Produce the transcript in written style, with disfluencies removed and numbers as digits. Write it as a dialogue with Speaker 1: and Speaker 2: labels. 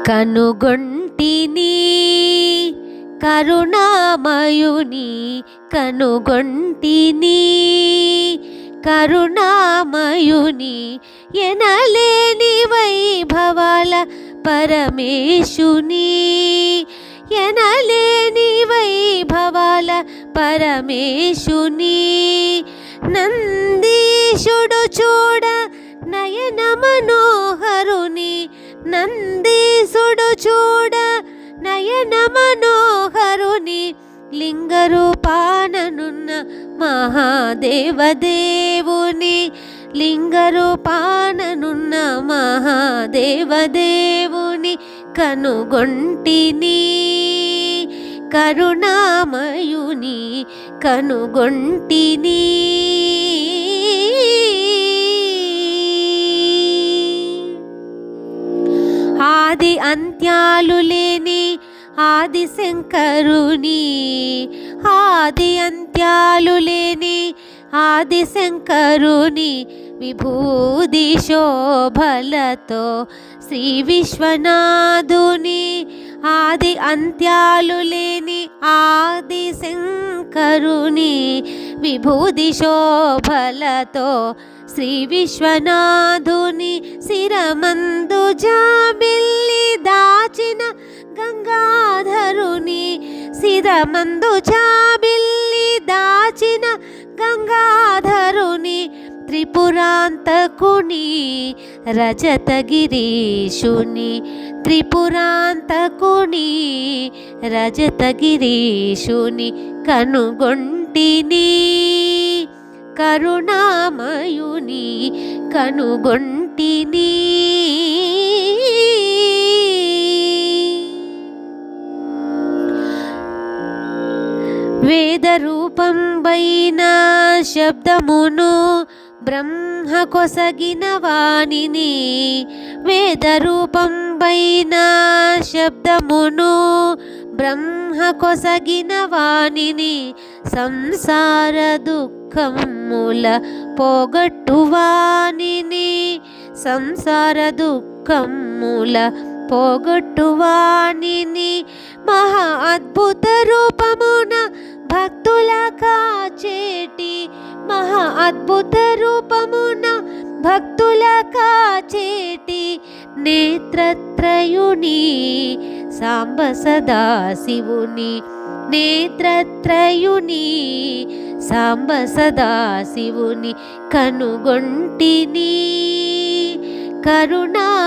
Speaker 1: కనుగొంటిని కరుణామయుని కనుగొంటిని కరుణామయుని ఎనలేని వైభవాల పరమేశుని ఎనలేని వైభవాల పరమేశుని నందీశుడు చూడ నయన మనోహరుని నందీశుడు చూడ నయన మనోహరుని లింగరూపాననున్న మహాదేవదేవుని లింగరూపాననున్న మహాదేవదేవుని కనుగొంటిని కరుణామయుని కనుగొంటిని. ఆది అంత్యాలు లేని ఆది శంకరుని ఆది అంత్యాలు లేని ఆది శంకరుని విభూది శోభలతో శ్రీ విశ్వనాథుని ఆది అంత్యాలు లేని ఆది శంకరుని విభూది శోభలతో శ్రీ విశ్వనాథుని శిరమందు జాబిల్లి దాచిన గంగాధరుని శిరమందు జాబిల్లి దాచిన గంగాధరుని త్రిపురాంతకుని రజతగిరీశుని త్రిపురాంతకుని రజతగిరీశుని కనుగొంటిని కరుణామయుని కనుగొంటిని. వేద రూపంబైన శబ్దమును బ్రహ్మ కొసగిన వాణిని వేద రూపంబైన శబ్దమును బ్రహ్మ కొసగిన వాణిని సంసార దుఃఖముల పోగొట్టువానిని సంసార దుఃఖముల పోగొట్టువానిని మహా అద్భుత రూపమున భక్తుల కాచేటి మహా అద్భుత రూపమున భక్తుల కాచేటి నేత్రత్రయుని సాంబ సదాశివుని నేత్రత్రయుని సాంబ సదాశివుని కనుగొంటిని కరుణా